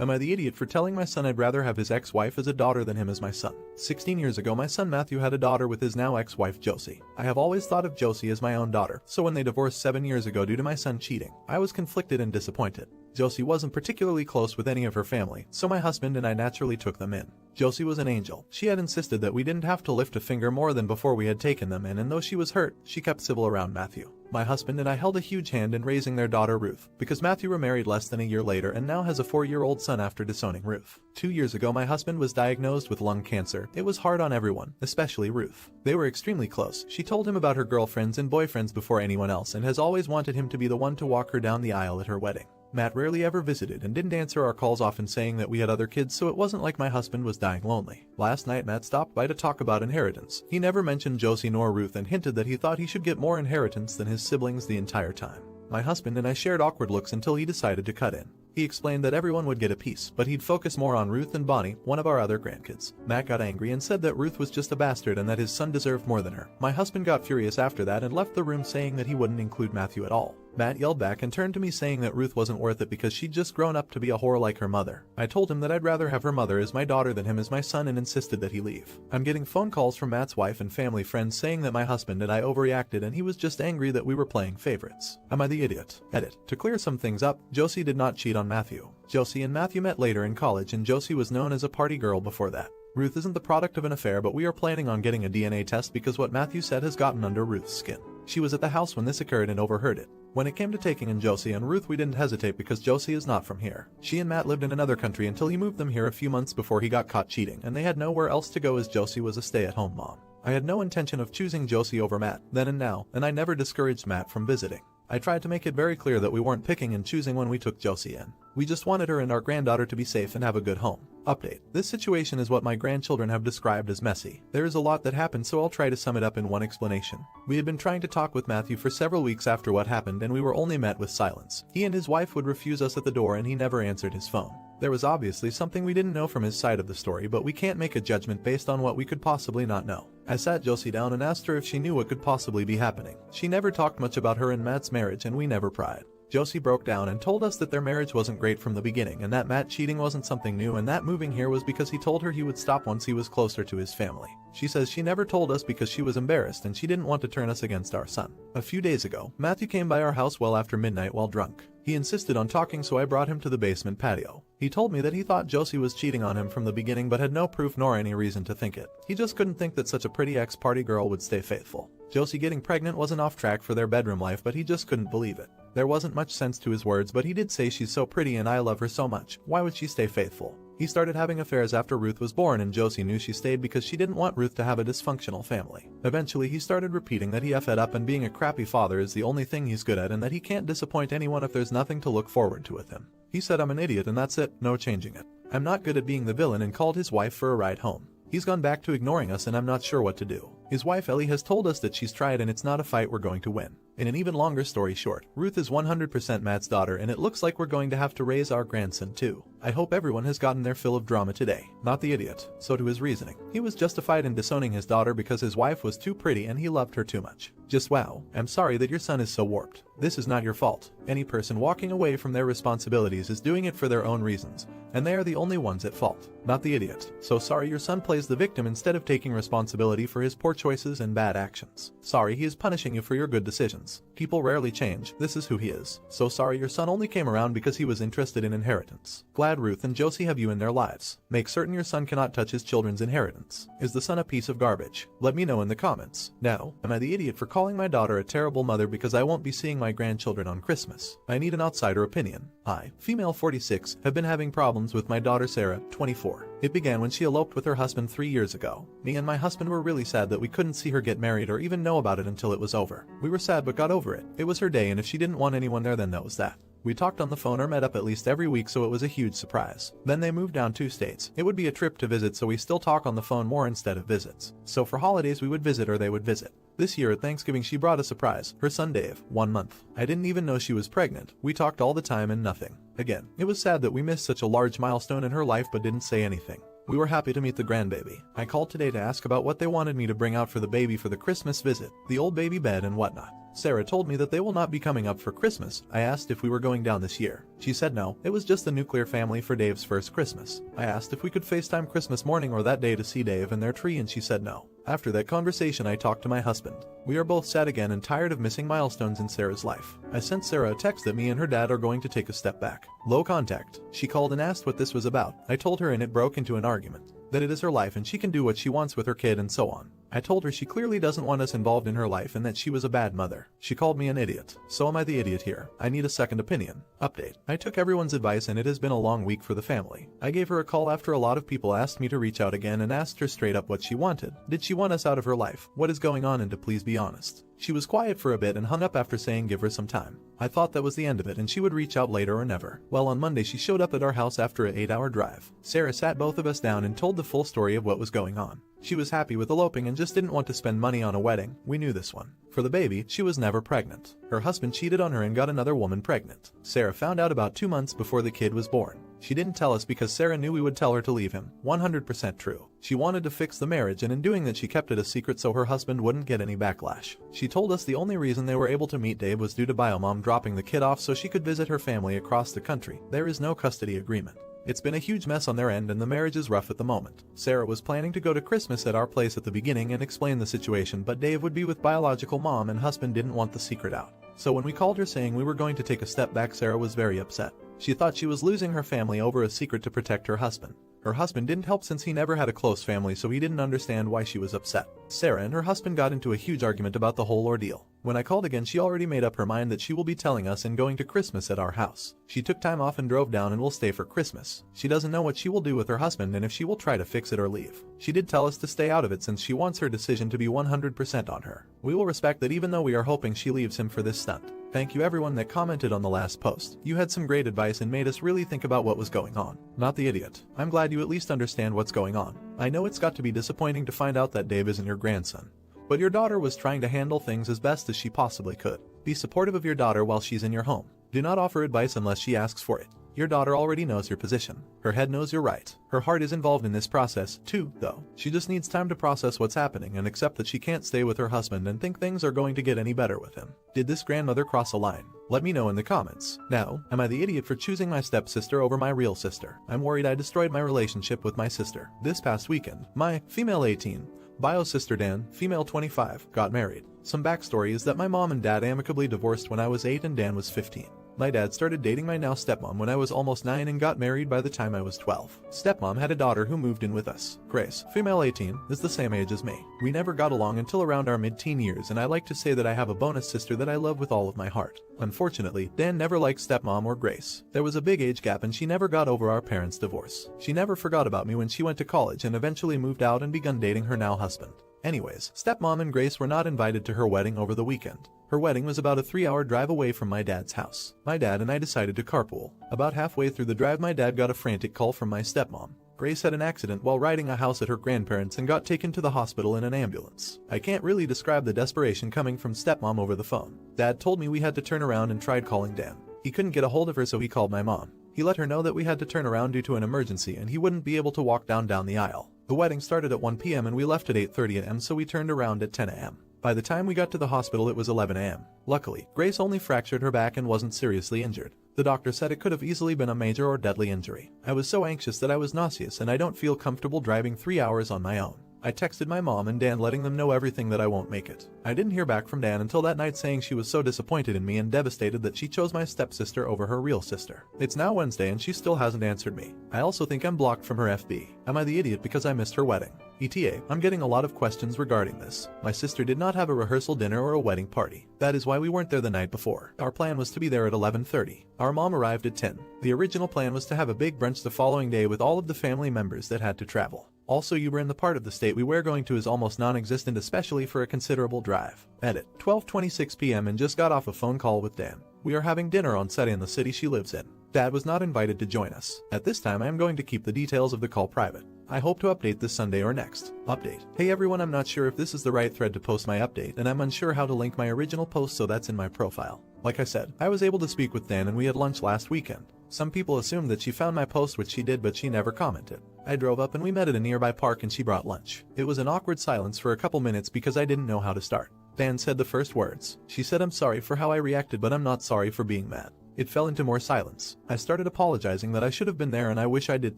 Am I the idiot for telling my son I'd rather have his ex-wife as a daughter than him as my son? 16 years ago my son Matthew had a daughter with his now ex-wife Josie. I have always thought of Josie as my own daughter, so when they divorced 7 years ago due to my son cheating, I was conflicted and disappointed. Josie wasn't particularly close with any of her family, so my husband and I naturally took them in. Josie was an angel. She had insisted that we didn't have to lift a finger more than before we had taken them in, and though she was hurt, she kept civil around Matthew. My husband and I held a huge hand in raising their daughter Ruth, because Matthew remarried less than a year later and now has a 4-year-old son after disowning Ruth. 2 years ago my husband was diagnosed with lung cancer. It was hard on everyone, especially Ruth. They were extremely close. She told him about her girlfriends and boyfriends before anyone else and has always wanted him to be the one to walk her down the aisle at her wedding. Matt rarely ever visited and didn't answer our calls, often saying that we had other kids, so it wasn't like my husband was dying lonely. Last night Matt stopped by to talk about inheritance. He never mentioned Josie nor Ruth and hinted that he thought he should get more inheritance than his siblings the entire time. My husband and I shared awkward looks until he decided to cut in. He explained that everyone would get a piece, but he'd focus more on Ruth and Bonnie, one of our other grandkids. Matt got angry and said that Ruth was just a bastard and that his son deserved more than her. My husband got furious after that and left the room saying that he wouldn't include Matthew at all. Matt yelled back and turned to me saying that Ruth wasn't worth it because she'd just grown up to be a whore like her mother. I told him that I'd rather have her mother as my daughter than him as my son and insisted that he leave. I'm getting phone calls from Matt's wife and family friends saying that my husband and I overreacted and he was just angry that we were playing favorites. Am I the idiot? Edit. To clear some things up, Josie did not cheat on Matthew. Josie and Matthew met later in college and Josie was known as a party girl before that. Ruth isn't the product of an affair, but we are planning on getting a DNA test because what Matthew said has gotten under Ruth's skin. She was at the house when this occurred and overheard it. When it came to taking in Josie and Ruth, we didn't hesitate because Josie is not from here. She and Matt lived in another country until he moved them here a few months before he got caught cheating, and they had nowhere else to go as Josie was a stay-at-home mom. I had no intention of choosing Josie over Matt, then and now, and I never discouraged Matt from visiting. I tried to make it very clear that we weren't picking and choosing when we took Josie in. We just wanted her and our granddaughter to be safe and have a good home. Update. This situation is what my grandchildren have described as messy. There is a lot that happened, so I'll try to sum it up in one explanation. We had been trying to talk with Matthew for several weeks after what happened and we were only met with silence. He and his wife would refuse us at the door and he never answered his phone. There was obviously something we didn't know from his side of the story, but we can't make a judgment based on what we could possibly not know. I sat Josie down and asked her if she knew what could possibly be happening. She never talked much about her and Matt's marriage and we never pried. Josie broke down and told us that their marriage wasn't great from the beginning and that Matt cheating wasn't something new and that moving here was because he told her he would stop once he was closer to his family. She says she never told us because she was embarrassed and she didn't want to turn us against our son. A few days ago, Matthew came by our house well after midnight while drunk. He insisted on talking, so I brought him to the basement patio. He told me that he thought Josie was cheating on him from the beginning but had no proof nor any reason to think it. He just couldn't think that such a pretty ex-party girl would stay faithful. Josie getting pregnant wasn't off track for their bedroom life, but he just couldn't believe it. There wasn't much sense to his words, but he did say she's so pretty and I love her so much. Why would she stay faithful? He started having affairs after Ruth was born and Josie knew she stayed because she didn't want Ruth to have a dysfunctional family. Eventually he started repeating that he effed up and being a crappy father is the only thing he's good at and that he can't disappoint anyone if there's nothing to look forward to with him. He said I'm an idiot and that's it, no changing it. I'm not good at being the villain and called his wife for a ride home. He's gone back to ignoring us and I'm not sure what to do. His wife Ellie has told us that she's tried and it's not a fight we're going to win. In an even longer story short, Ruth is 100% Matt's daughter and it looks like we're going to have to raise our grandson too. I hope everyone has gotten their fill of drama today. Not the idiot. So to his reasoning. He was justified in disowning his daughter because his wife was too pretty and he loved her too much. Just wow. I'm sorry that your son is so warped. This is not your fault. Any person walking away from their responsibilities is doing it for their own reasons, and they are the only ones at fault. Not the idiot. So sorry your son plays the victim instead of taking responsibility for his poor choices and bad actions. Sorry he is punishing you for your good decisions. People rarely change. This is who he is. So sorry your son only came around because he was interested in inheritance. Glad Ruth and Josie have you in their lives. Make certain your son cannot touch his children's inheritance. Is the son a piece of garbage? Let me know in the comments. Now, am I the idiot for calling my daughter a terrible mother because I won't be seeing my grandchildren on Christmas? I need an outsider opinion. I, female 46, have been having problems with my daughter Sarah, 24. It began when she eloped with her husband 3 years ago. Me and my husband were really sad that we couldn't see her get married or even know about it until it was over. We were sad but got over it. It was her day and if she didn't want anyone there then that was that. We talked on the phone or met up at least every week, so it was a huge surprise. Then they moved down 2 states. It would be a trip to visit, so we still talk on the phone more instead of visits. So for holidays we would visit or they would visit. This year at Thanksgiving she brought a surprise, her son Dave, 1 month. I didn't even know she was pregnant. We talked all the time and nothing. Again, it was sad that we missed such a large milestone in her life but didn't say anything. We were happy to meet the grandbaby. I called today to ask about what they wanted me to bring out for the baby for the Christmas visit, the old baby bed and whatnot. Sarah told me that they will not be coming up for Christmas. I asked if we were going down this year. She said no, it was just the nuclear family for Dave's first Christmas. I asked if we could FaceTime Christmas morning or that day to see Dave and their tree, and she said no. After that conversation, I talked to my husband. We are both sad again and tired of missing milestones in Sarah's life. I sent Sarah a text that me and her dad are going to take a step back. Low contact. She called and asked what this was about. I told her and it broke into an argument. That it is her life and she can do what she wants with her kid and so on. I told her she clearly doesn't want us involved in her life and that she was a bad mother. She called me an idiot. So am I the idiot here? I need a second opinion. Update. I took everyone's advice and it has been a long week for the family. I gave her a call after a lot of people asked me to reach out again and asked her straight up what she wanted. Did she want us out of her life? What is going on, and to please be honest. She was quiet for a bit and hung up after saying give her some time. I thought that was the end of it and she would reach out later or never. Well, on Monday she showed up at our house after an 8-hour drive. Sarah sat both of us down and told the full story of what was going on. She was happy with eloping and just didn't want to spend money on a wedding. We knew this one. For the baby, she was never pregnant. Her husband cheated on her and got another woman pregnant. Sarah found out about 2 months before the kid was born. She didn't tell us because Sarah knew we would tell her to leave him. 100% true. She wanted to fix the marriage, and in doing that she kept it a secret so her husband wouldn't get any backlash. She told us the only reason they were able to meet Dave was due to Biomom dropping the kid off so she could visit her family across the country. There is no custody agreement. It's been a huge mess on their end and the marriage is rough at the moment. Sarah was planning to go to Christmas at our place at the beginning and explain the situation, but Dave would be with biological mom and husband didn't want the secret out. So when we called her saying we were going to take a step back, Sarah was very upset. She thought she was losing her family over a secret to protect her husband. Her husband didn't help since he never had a close family, so he didn't understand why she was upset. Sarah and her husband got into a huge argument about the whole ordeal. When I called again, she already made up her mind that she will be telling us and going to Christmas at our house. She took time off and drove down and will stay for Christmas. She doesn't know what she will do with her husband and if she will try to fix it or leave. She did tell us to stay out of it since she wants her decision to be 100% on her. We will respect that even though we are hoping she leaves him for this stunt. Thank you everyone that commented on the last post. You had some great advice and made us really think about what was going on. Not the idiot. I'm glad you at least understand what's going on. I know it's got to be disappointing to find out that Dave isn't your grandson. But your daughter was trying to handle things as best as she possibly could. Be supportive of your daughter while she's in your home. Do not offer advice unless she asks for it. Your daughter already knows your position. Her head knows you're right. Her heart is involved in this process, too, though. She just needs time to process what's happening and accept that she can't stay with her husband and think things are going to get any better with him. Did this grandmother cross a line? Let me know in the comments. Now, am I the idiot for choosing my stepsister over my real sister? I'm worried I destroyed my relationship with my sister. This past weekend, my female 18, bio sister Dan, female 25, got married. Some backstory is that my mom and dad amicably divorced when I was 8 and Dan was 15. My dad started dating my now stepmom when I was almost 9 and got married by the time I was 12. Stepmom had a daughter who moved in with us. Grace, female 18, is the same age as me. We never got along until around our mid-teen years, and I like to say that I have a bonus sister that I love with all of my heart. Unfortunately, Dan never liked stepmom or Grace. There was a big age gap and she never got over our parents' divorce. She never forgot about me when she went to college and eventually moved out and begun dating her now husband. Anyways, stepmom and Grace were not invited to her wedding over the weekend. Her wedding was about a 3-hour drive away from my dad's house. My dad and I decided to carpool. About halfway through the drive, my dad got a frantic call from my stepmom. Grace had an accident while riding a house at her grandparents' and got taken to the hospital in an ambulance. I can't really describe the desperation coming from stepmom over the phone. Dad told me we had to turn around and tried calling Dan. He couldn't get a hold of her, so he called my mom. He let her know that we had to turn around due to an emergency and he wouldn't be able to walk down the aisle. The wedding started at 1 p.m. and we left at 8:30 a.m., so we turned around at 10 a.m. By the time we got to the hospital, it was 11 a.m. Luckily, Grace only fractured her back and wasn't seriously injured. The doctor said it could have easily been a major or deadly injury. I was so anxious that I was nauseous and I don't feel comfortable driving 3 hours on my own. I texted my mom and Dan letting them know everything that I won't make it. I didn't hear back from Dan until that night saying she was so disappointed in me and devastated that she chose my stepsister over her real sister. It's now Wednesday and she still hasn't answered me. I also think I'm blocked from her FB. Am I the idiot because I missed her wedding? ETA, I'm getting a lot of questions regarding this. My sister did not have a rehearsal dinner or a wedding party. That is why we weren't there the night before. Our plan was to be there at 11:30. Our mom arrived at 10. The original plan was to have a big brunch the following day with all of the family members that had to travel. Also, you were in the part of the state we were going to is almost non-existent, especially for a considerable drive. Edit. 12:26 p.m. and just got off a phone call with Dan. We are having dinner on set in the city she lives in. Dad was not invited to join us. At this time, I am going to keep the details of the call private. I hope to update this Sunday or next. Update. Hey everyone, I'm not sure if this is the right thread to post my update, and I'm unsure how to link my original post, so that's in my profile. Like I said, I was able to speak with Dan and we had lunch last weekend. Some people assumed that she found my post, which she did, but she never commented. I drove up and we met at a nearby park and she brought lunch. It was an awkward silence for a couple minutes because I didn't know how to start. Dan said the first words. She said, "I'm sorry for how I reacted, but I'm not sorry for being mad." It fell into more silence. I started apologizing that I should have been there and I wish I did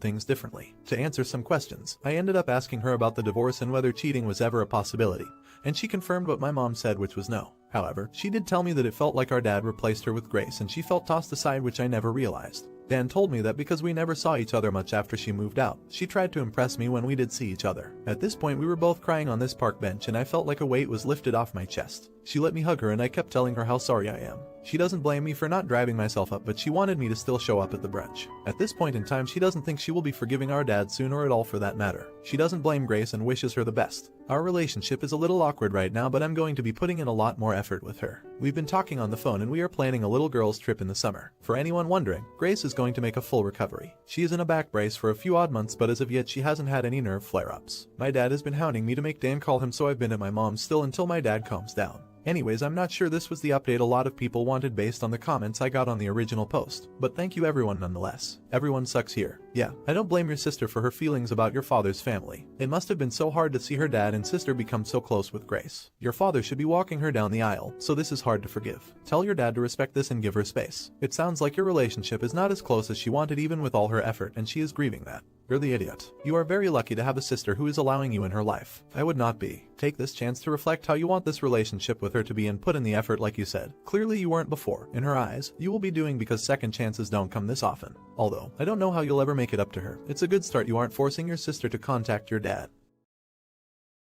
things differently. To answer some questions, I ended up asking her about the divorce and whether cheating was ever a possibility, and she confirmed what my mom said, which was no. However, she did tell me that it felt like our dad replaced her with Grace and she felt tossed aside, which I never realized. Dan told me that because we never saw each other much after she moved out, she tried to impress me when we did see each other. At this point we were both crying on this park bench and I felt like a weight was lifted off my chest. She let me hug her and I kept telling her how sorry I am. She doesn't blame me for not driving myself up, but she wanted me to still show up at the brunch. At this point in time she doesn't think she will be forgiving our dad soon or at all for that matter. She doesn't blame Grace and wishes her the best. Our relationship is a little awkward right now, but I'm going to be putting in a lot more effort with her. We've been talking on the phone and we are planning a little girls trip in the summer. For anyone wondering, Grace is going to make a full recovery. She is in a back brace for a few odd months, but as of yet she hasn't had any nerve flare-ups. My dad has been hounding me to make Dan call him, so I've been at my mom's still until my dad calms down. Anyways, I'm not sure this was the update a lot of people wanted based on the comments I got on the original post, but thank you everyone nonetheless. Everyone sucks here. Yeah, I don't blame your sister for her feelings about your father's family. It must have been so hard to see her dad and sister become so close with Grace. Your father should be walking her down the aisle, so this is hard to forgive. Tell your dad to respect this and give her space. It sounds like your relationship is not as close as she wanted even with all her effort, and she is grieving that. You're the idiot. You are very lucky to have a sister who is allowing you in her life. I would not be. Take this chance to reflect how you want this relationship with her to be and put in the effort like you said. Clearly you weren't before. In her eyes, you will be doing because second chances don't come this often. Although, I don't know how you'll ever make it up to her. It's a good start you aren't forcing your sister to contact your dad.